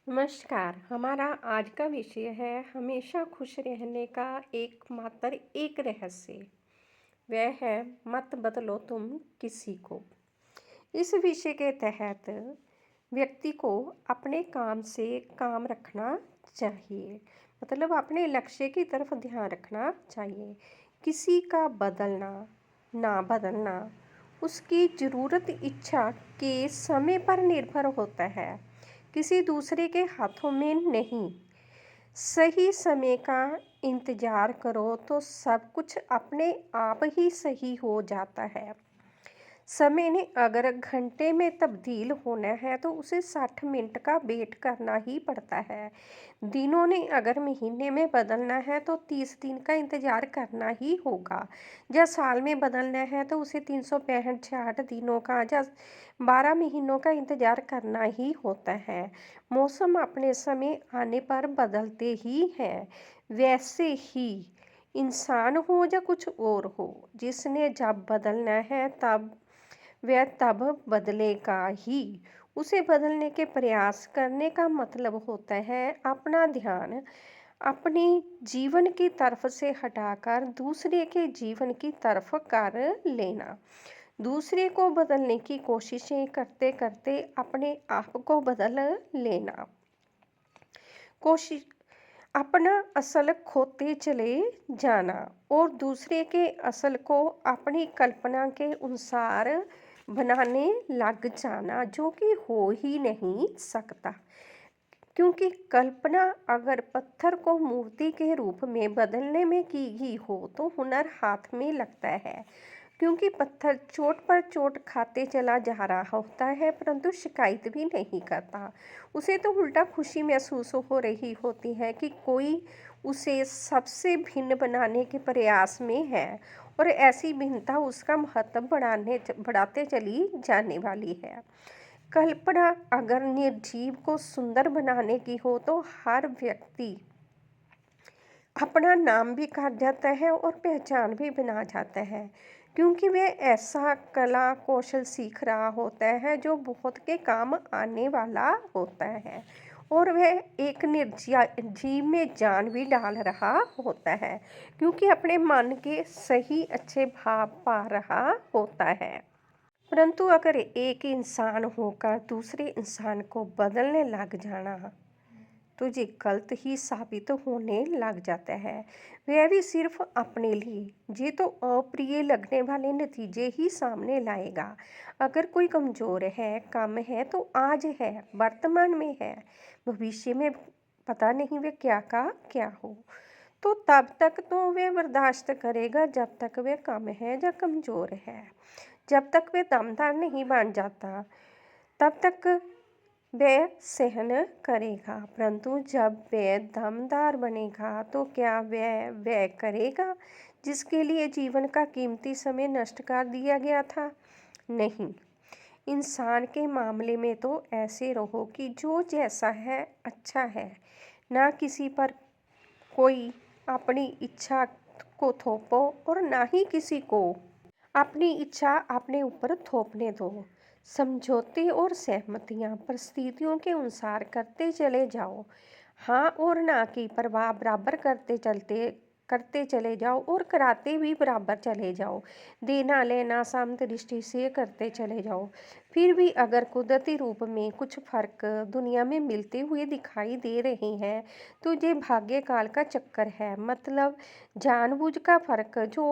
नमस्कार। हमारा आज का विषय है हमेशा खुश रहने का एकमात्र एक रहस्य। वह है मत बदलो तुम किसी को। इस विषय के तहत व्यक्ति को अपने काम से काम रखना चाहिए। मतलब अपने लक्ष्य की तरफ ध्यान रखना चाहिए। किसी का बदलना ना बदलना उसकी ज़रूरत इच्छा के समय पर निर्भर होता है, किसी दूसरे के हाथों में नहीं। सही समय का इंतज़ार करो तो सब कुछ अपने आप ही सही हो जाता है। समय ने अगर घंटे में तब्दील होना है तो उसे 60 मिनट का वेट करना ही पड़ता है। दिनों ने अगर महीने में बदलना है तो 30 दिन का इंतज़ार करना ही होगा। या साल में बदलना है तो उसे 365-66 दिनों का या 12 महीनों का इंतज़ार करना ही होता है। मौसम अपने समय आने पर बदलते ही हैं। वैसे ही इंसान हो या कुछ और हो, जिसने जब बदलना है वह तब बदलेगा ही। उसे बदलने के प्रयास करने का मतलब होता है अपना ध्यान अपने जीवन की तरफ से हटाकर दूसरे के जीवन की तरफ कर लेना। दूसरे को बदलने की कोशिशें करते करते अपने आप को बदल लेना। कोशिश अपना असल खोते चले जाना और दूसरे के असल को अपनी कल्पना के अनुसार बनाने लग जाना, जो कि हो ही नहीं सकता। क्योंकि कल्पना अगर पत्थर को मूर्ति के रूप में बदलने में की गई हो तो हुनर हाथ में लगता है। क्योंकि पत्थर चोट पर चोट खाते चला जा रहा होता है परंतु शिकायत भी नहीं करता। उसे तो उल्टा खुशी महसूस हो रही होती है कि कोई उसे सबसे भिन्न बनाने के प्रयास में है और ऐसी भिन्नता उसका महत्व बढ़ाते चली जाने वाली है। कल्पना अगर निर्जीव को सुंदर बनाने की हो तो हर व्यक्ति अपना नाम भी काट जाता है और पहचान भी बना जाता है, क्योंकि वह ऐसा कला कौशल सीख रहा होता है जो बहुत के काम आने वाला होता है और वह एक निर्जीव में जान भी डाल रहा होता है, क्योंकि अपने मन के सही अच्छे भाव पा रहा होता है। परंतु अगर एक इंसान होकर दूसरे इंसान को बदलने लग जाना तो ये गलत ही साबित होने लग जाता है। वह भी सिर्फ अपने लिए। ये तो अप्रिय लगने वाले नतीजे ही सामने लाएगा। अगर कोई कमज़ोर है, कम है तो आज है, वर्तमान में है, भविष्य में पता नहीं वह क्या का क्या हो। तो तब तक तो वह बर्दाश्त करेगा जब तक वह कम है या कमज़ोर है। जब तक वह दमदार नहीं बन जाता तब तक वह सहन करेगा, परंतु जब वह दमदार बनेगा तो क्या वह वह करेगा जिसके लिए जीवन का कीमती समय नष्ट कर दिया गया था? नहीं। इंसान के मामले में तो ऐसे रहो कि जो जैसा है अच्छा है। ना किसी पर कोई अपनी इच्छा को थोपो और ना ही किसी को अपनी इच्छा अपने ऊपर थोपने दो। समझौते और सहमतियां परिस्थितियों के अनुसार करते चले जाओ। हाँ और ना की परवाह बराबर करते चले जाओ और कराते भी बराबर चले जाओ। देना लेना समदृष्टि से करते चले जाओ। फिर भी अगर कुदरती रूप में कुछ फर्क दुनिया में मिलते हुए दिखाई दे रहे हैं तो ये भाग्य काल का चक्कर है। मतलब जानबूझ का फर्क जो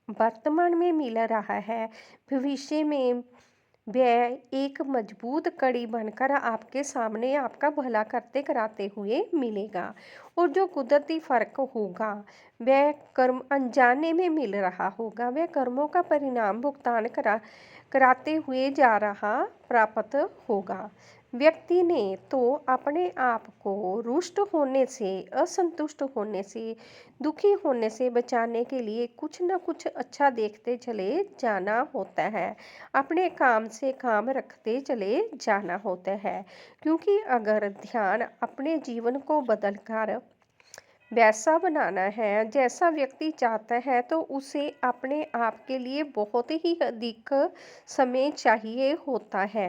वर्तमान में मिल रहा है, भविष्य में वह एक मजबूत कड़ी बनकर आपके सामने आपका भला करते कराते हुए मिलेगा। और जो कुदरती फर्क होगा वह कर्म अनजाने में मिल रहा होगा, वह कर्मों का परिणाम भुगतान कराते हुए जा रहा प्राप्त होगा। व्यक्ति ने तो अपने आप को रुष्ट होने से, असंतुष्ट होने से, दुखी होने से बचाने के लिए कुछ न कुछ अच्छा देखते चले जाना होता है, अपने काम से काम रखते चले जाना होता है। क्योंकि अगर ध्यान अपने जीवन को बदलकर वैसा बनाना है जैसा व्यक्ति चाहता है तो उसे अपने आप के लिए बहुत ही अधिक समय चाहिए होता है।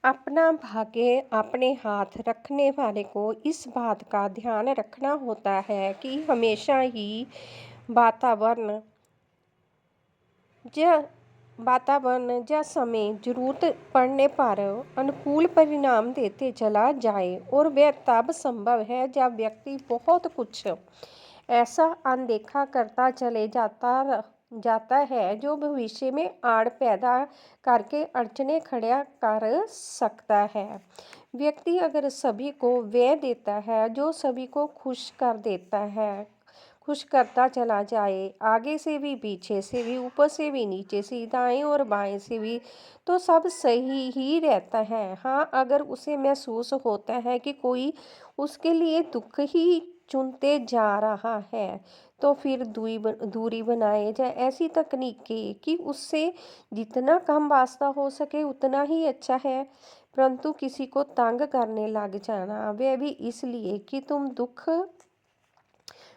अपना भाग्य अपने हाथ रखने वाले को इस बात का ध्यान रखना होता है कि हमेशा ही वातावरण ज या समय ज़रूरत पड़ने पर अनुकूल परिणाम देते चला जाए, और वह तब संभव है जब व्यक्ति बहुत कुछ ऐसा अनदेखा करता चले जाता है जो भविष्य में आड़ पैदा करके अड़चने खड़ा कर सकता है। व्यक्ति अगर सभी को वह देता है जो सभी को खुश कर देता है, खुश करता चला जाए, आगे से भी, पीछे से भी, ऊपर से भी, नीचे से, दाएं और बाएं से भी, तो सब सही ही रहता है। हाँ, अगर उसे महसूस होता है कि कोई उसके लिए दुख ही चुनते जा रहा है, तो फिर दूरी बनाए जाए। ऐसी तकनीकें कि उससे जितना कम वास्ता हो सके उतना ही अच्छा है, परंतु किसी को तंग करने लग जाना, वह भी इसलिए कि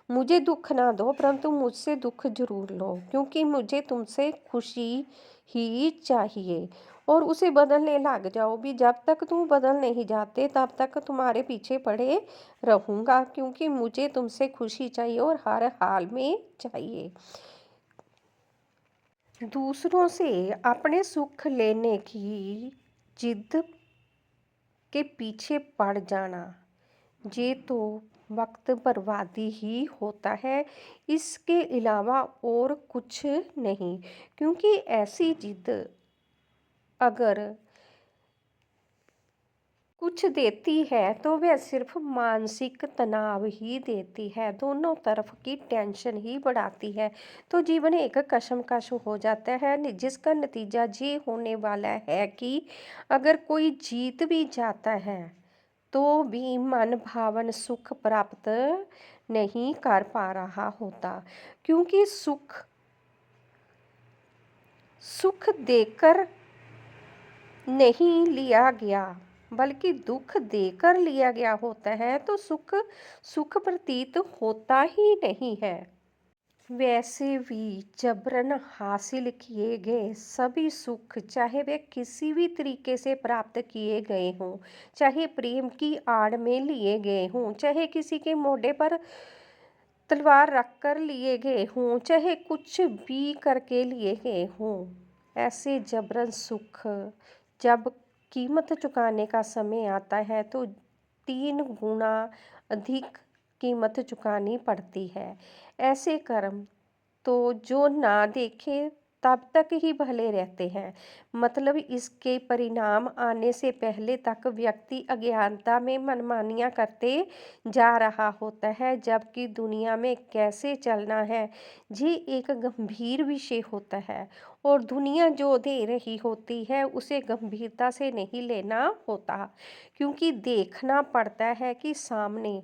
मुझे दुख ना दो, परंतु मुझसे दुख जरूर लो, क्योंकि मुझे तुमसे खुशी ही चाहिए, और उसे बदलने लग जाओ भी। जब तक तुम बदल नहीं जाते तब तक तुम्हारे पीछे पड़े रहूंगा, क्योंकि मुझे तुमसे खुशी चाहिए और हर हाल में चाहिए। दूसरों से अपने सुख लेने की जिद के पीछे पड़ जाना, ये तो वक्त बर्बादी ही होता है, इसके अलावा और कुछ नहीं। क्योंकि ऐसी जिद अगर कुछ देती है तो वह सिर्फ मानसिक तनाव ही देती है, दोनों तरफ की टेंशन ही बढ़ाती है, तो जीवन एक कशमकश हो जाता है, जिसका नतीजा ये होने वाला है कि अगर कोई जीत भी जाता है तो भी मन भावन सुख प्राप्त नहीं कर पा रहा होता, क्योंकि सुख सुख देकर नहीं लिया गया बल्कि दुख देकर लिया गया होता है, तो सुख सुख प्रतीत होता ही नहीं है। वैसे भी जबरन हासिल किए गए सभी सुख, चाहे वे किसी भी तरीके से प्राप्त किए गए हों, चाहे प्रेम की आड़ में लिए गए हों, चाहे किसी के मोढे पर तलवार रख कर लिए गए हों, चाहे कुछ भी करके लिए गए हों, ऐसे जबरन सुख जब कीमत चुकाने का समय आता है तो 3 गुना अधिक कीमत चुकानी पड़ती है। ऐसे कर्म तो जो ना देखे तब तक ही भले रहते हैं, मतलब इसके परिणाम आने से पहले तक व्यक्ति अज्ञानता में मनमानियां करते जा रहा होता है, जबकि दुनिया में कैसे चलना है ये एक गंभीर विषय होता है, और दुनिया जो दे रही होती है उसे गंभीरता से नहीं लेना होता, क्योंकि देखना पड़ता है कि सामने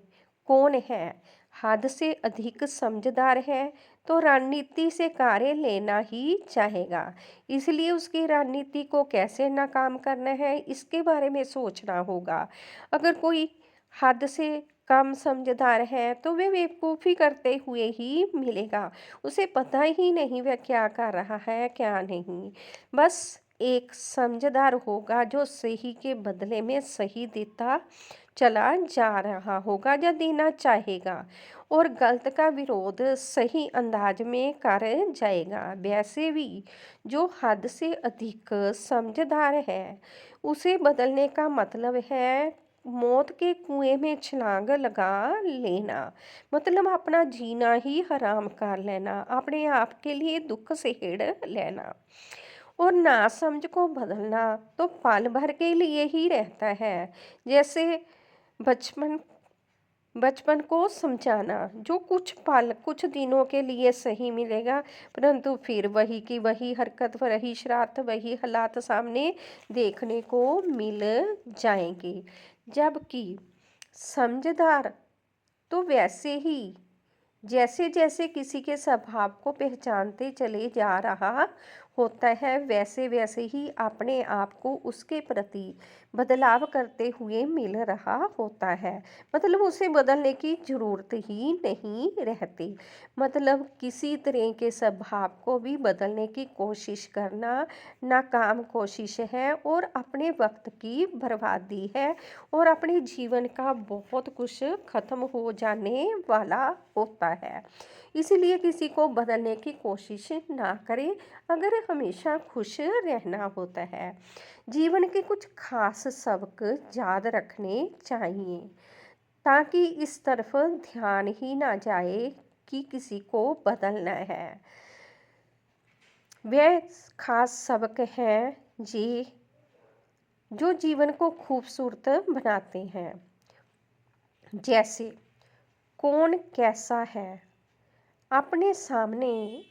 कौन है। हद से अधिक समझदार है तो रणनीति से कार्य लेना ही चाहेगा, इसलिए उसकी रणनीति को कैसे नाकाम करना है इसके बारे में सोचना होगा। अगर कोई हद से कम समझदार है तो वह बेवकूफ़ी करते हुए ही मिलेगा, उसे पता ही नहीं वह क्या कर रहा है क्या नहीं। बस एक समझदार होगा जो सही के बदले में सही देता चला जा रहा होगा या देना चाहेगा, और गलत का विरोध सही अंदाज में कर जाएगा। वैसे भी जो हद से अधिक समझदार है उसे बदलने का मतलब है मौत के कुएं में छलांग लगा लेना, मतलब अपना जीना ही हराम कर लेना, अपने आप के लिए दुख सहेड़ लेना। और नासमझ को बदलना तो पल भर के लिए ही रहता है, जैसे बचपन बचपन को समझाना, जो कुछ पल कुछ दिनों के लिए सही मिलेगा, परंतु फिर वही की वही हरकत, वही शरारत, वही हालात सामने देखने को मिल जाएंगे। जबकि समझदार तो वैसे ही जैसे जैसे किसी के स्वभाव को पहचानते चले जा रहा होता है वैसे वैसे ही अपने आप को उसके प्रति बदलाव करते हुए मिल रहा होता है। मतलब उसे बदलने की ज़रूरत ही नहीं रहती। मतलब किसी तरह के स्वभाव को भी बदलने की कोशिश करना नाकाम कोशिश है और अपने वक्त की बर्बादी है और अपने जीवन का बहुत कुछ खत्म हो जाने वाला होता है। इसलिए किसी को बदलने की कोशिश ना करें अगर हमेशा खुश रहना होता है। जीवन के कुछ खास सबक याद रखने चाहिए ताकि इस तरफ ध्यान ही ना जाए कि किसी को बदलना है। वह खास सबक हैं जी जो जीवन को खूबसूरत बनाते हैं। जैसे कौन कैसा है, अपने सामने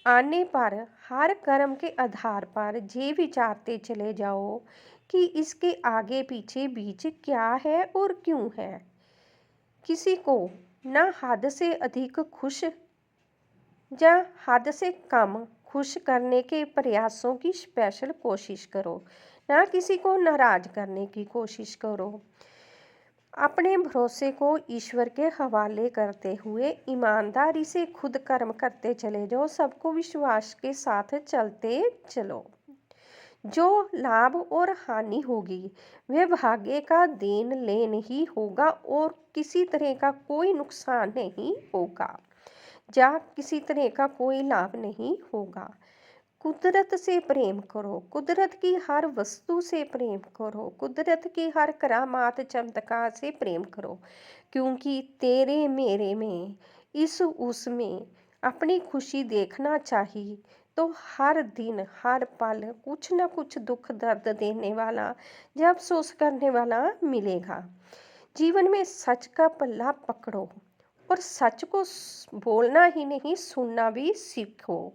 आने पर हर कर्म के आधार पर ये विचारते चले जाओ कि इसके आगे पीछे बीच क्या है और क्यों है। किसी को ना हद से अधिक खुश या हद से कम खुश करने के प्रयासों की स्पेशल कोशिश करो, ना किसी को नाराज करने की कोशिश करो। अपने भरोसे को ईश्वर के हवाले करते हुए ईमानदारी से खुद कर्म करते चले जाओ। सबको विश्वास के साथ चलते चलो। जो लाभ और हानि होगी वह भाग्य का देन लेन ही होगा और किसी तरह का कोई नुकसान नहीं होगा या किसी तरह का कोई लाभ नहीं होगा। कुदरत से प्रेम करो, कुदरत की हर वस्तु से प्रेम करो, कुदरत की हर करामात चमत्कार से प्रेम करो, क्योंकि तेरे मेरे में इस उसमें अपनी खुशी देखना चाहिए तो हर दिन हर पल कुछ ना कुछ दुख दर्द देने वाला या अफसोस करने वाला मिलेगा। जीवन में सच का पल्ला पकड़ो और सच को बोलना ही नहीं सुनना भी सीखो।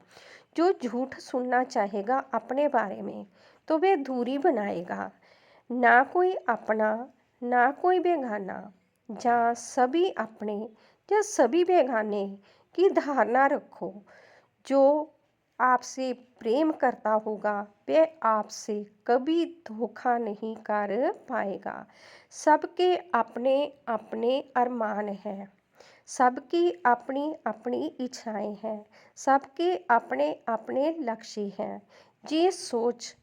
जो झूठ सुनना चाहेगा अपने बारे में तो वह दूरी बनाएगा। ना कोई अपना ना कोई बेगाना, जहाँ सभी अपने या सभी बेगाने की धारणा रखो। जो आपसे प्रेम करता होगा वह आपसे कभी धोखा नहीं कर पाएगा। सबके अपने अपने अरमान हैं, सबकी अपनी अपनी इच्छाएं हैं, सबके अपने अपने लक्ष्य हैं। ये सोच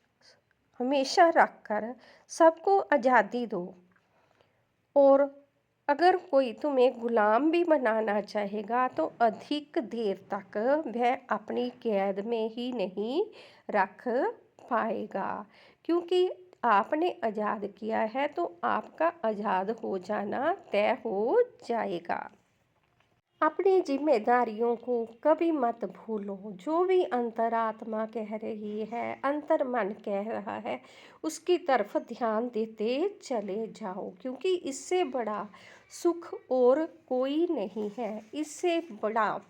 हमेशा रखकर सबको आज़ादी दो और अगर कोई तुम्हें गुलाम भी बनाना चाहेगा तो अधिक देर तक वह अपनी कैद में ही नहीं रख पाएगा, क्योंकि आपने आज़ाद किया है तो आपका आज़ाद हो जाना तय हो जाएगा। अपनी जिम्मेदारियों को कभी मत भूलो। जो भी अंतरात्मा कह रही है, अंतर मन कह रहा है, उसकी तरफ ध्यान देते चले जाओ, क्योंकि इससे बड़ा सुख और कोई नहीं है, इससे बड़ा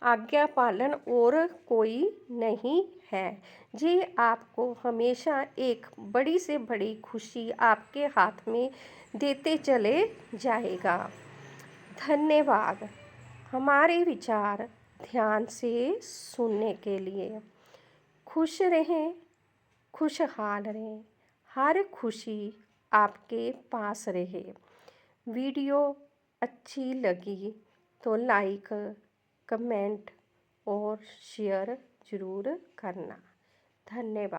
आज्ञा पालन और कोई नहीं है। ये आपको हमेशा एक बड़ी से बड़ी खुशी आपके हाथ में देते चले जाएगा। धन्यवाद हमारे विचार ध्यान से सुनने के लिए। खुश रहें, खुशहाल रहें, हर खुशी आपके पास रहे। वीडियो अच्छी लगी तो लाइक, कमेंट और शेयर ज़रूर करना। धन्यवाद।